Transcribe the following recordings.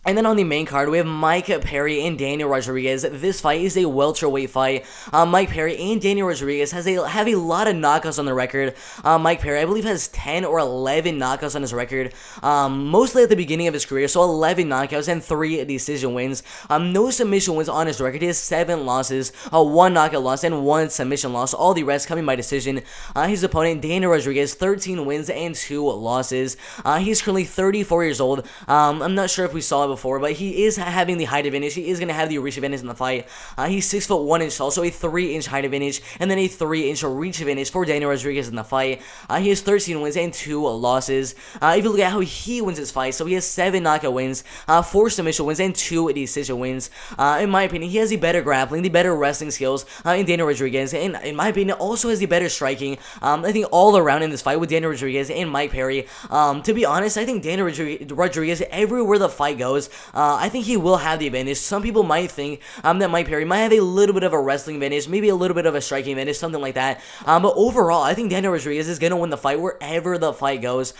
And then on the main card, we have Mike Perry and Daniel Rodriguez. This fight is a welterweight fight. Mike Perry and Daniel Rodriguez have a lot of knockouts on the record. Mike Perry, I believe, has 10 or 11 knockouts on his record, mostly at the beginning of his career, so 11 knockouts and 3 decision wins. No submission wins on his record. He has 7 losses, 1 knockout loss, and 1 submission loss. All the rest coming by decision. His opponent, Daniel Rodriguez, 13 wins and 2 losses. He's currently 34 years old. I'm not sure if we saw it before, but he is having the height advantage. He is going to have the reach advantage in the fight. He's 6'1" tall, so a 3-inch height advantage, and then a 3-inch reach advantage for Daniel Rodriguez in the fight. He has 13 wins and 2 losses. If you look at how he wins his fight, so he has 7 knockout wins, 4 submission wins, and 2 decision wins. In my opinion, he has the better grappling, the better wrestling skills in Daniel Rodriguez, and in my opinion, also has the better striking. I think all around in this fight with Daniel Rodriguez and Mike Perry. To be honest, I think Daniel Rodriguez, everywhere the fight goes, I think he will have the advantage. Some people might think that Mike Perry might have a little bit of a wrestling advantage, maybe a little bit of a striking advantage, something like that. But overall, I think Daniel Rodriguez is going to win the fight wherever the fight goes.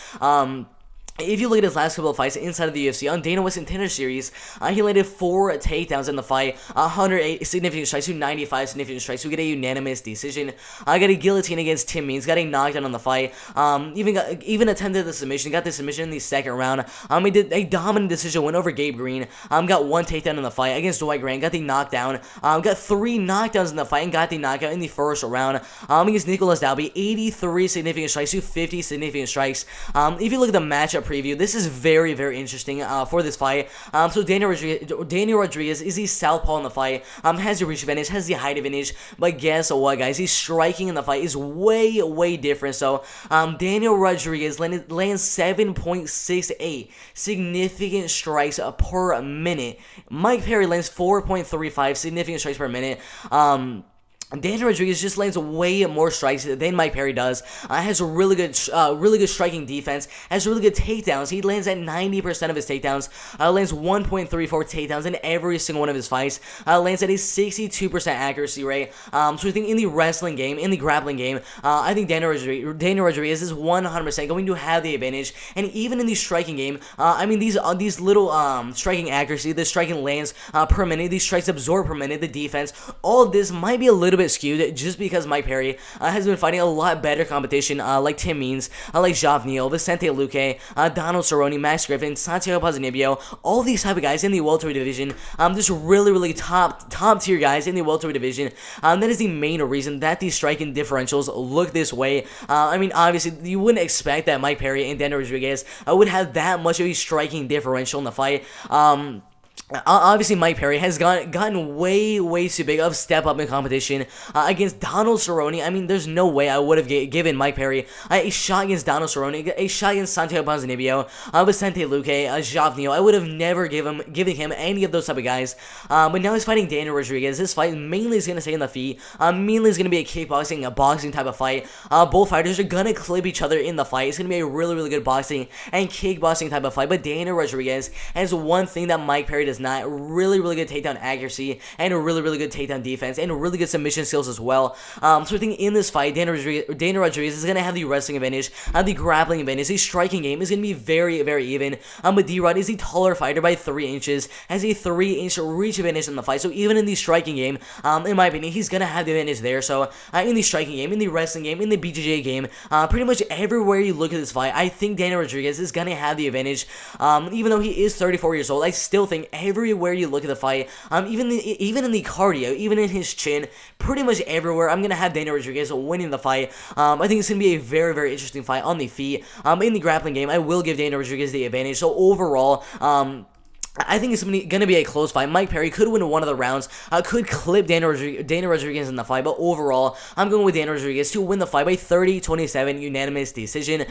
If you look at his last couple of fights inside of the UFC, on Dana White's Contender Series, he landed 4 takedowns in the fight, 108 significant strikes to 95 significant strikes to get a unanimous decision. Got a guillotine against Tim Means, got a knockdown on the fight, even attempted the submission, got the submission in the second round. He did a dominant decision win over Gabe Green, got 1 takedown in the fight against Dwight Grant, got the knockdown, got 3 knockdowns in the fight, and got the knockout in the first round. Against Nicolas Dalby, 83 significant strikes to 50 significant strikes. If you look at the matchup preview, this is very, very interesting for this fight. So Daniel Rodriguez is the southpaw in the fight, has the reach advantage, has the height advantage, but guess what, guys? His striking in the fight is way, way different. So Daniel Rodriguez lands 7.68 significant strikes per minute. Mike Perry lands 4.35 significant strikes per minute. Daniel Rodriguez just lands way more strikes than Mike Perry does. Has a really good striking defense. Has really good takedowns. He lands at 90% of his takedowns. Lands 1.34 takedowns in every single one of his fights. Lands at a 62% accuracy rate. So I think in the wrestling game, in the grappling game, I think Daniel Rodriguez is 100% going to have the advantage. And even in the striking game, I mean these little striking accuracy, the striking lands per minute, these strikes absorbed per minute, the defense, all of this might be a little bit skewed just because Mike Perry has been fighting a lot better competition like Tim Means, like Javniel, Vicente Luque, Donald Cerrone, Max Griffin, Santiago Ponzinibbio, all these type of guys in the welterweight division, just really top tier guys in the welterweight division. That is the main reason that these striking differentials look this way. I mean, obviously, you wouldn't expect that Mike Perry and Daniel Rodriguez would have that much of a striking differential in the fight. Obviously, Mike Perry has gotten way too big of step up in competition against Donald Cerrone. I mean, there's no way I would have given Mike Perry a shot against Donald Cerrone, a shot against Santiago Ponzinibbio, Vicente Luque, Javniel. I would have never given him any of those type of guys. But now he's fighting Daniel Rodriguez. This fight mainly is going to stay in the feet. Mainly is going to be a kickboxing, a boxing type of fight. Both fighters are going to clip each other in the fight. It's going to be a really good boxing and kickboxing type of fight. But Daniel Rodriguez has one thing that Mike Perry does not: really good takedown accuracy and a really good takedown defense and really good submission skills as well. So I think in this fight, Daniel Rodriguez is going to have the wrestling advantage, the grappling advantage. The striking game is going to be very even. But D-Rod is the taller fighter by 3 inches, has a 3-inch reach advantage in the fight. So even in the striking game, in my opinion, he's going to have the advantage there. So in the striking game, in the wrestling game, in the BJJ game, pretty much everywhere you look at this fight, I think Daniel Rodriguez is going to have the advantage. Even though he is 34 years old, I still think everywhere you look at the fight, even in the cardio, even in his chin, pretty much everywhere, I'm going to have Daniel Rodriguez winning the fight. I think it's going to be a very interesting fight on the feet. In the grappling game, I will give Daniel Rodriguez the advantage. So overall, I think it's going to be a close fight. Mike Perry could win one of the rounds, could clip Daniel Rodriguez in the fight, but overall, I'm going with Daniel Rodriguez to win the fight by 30-27 unanimous decision.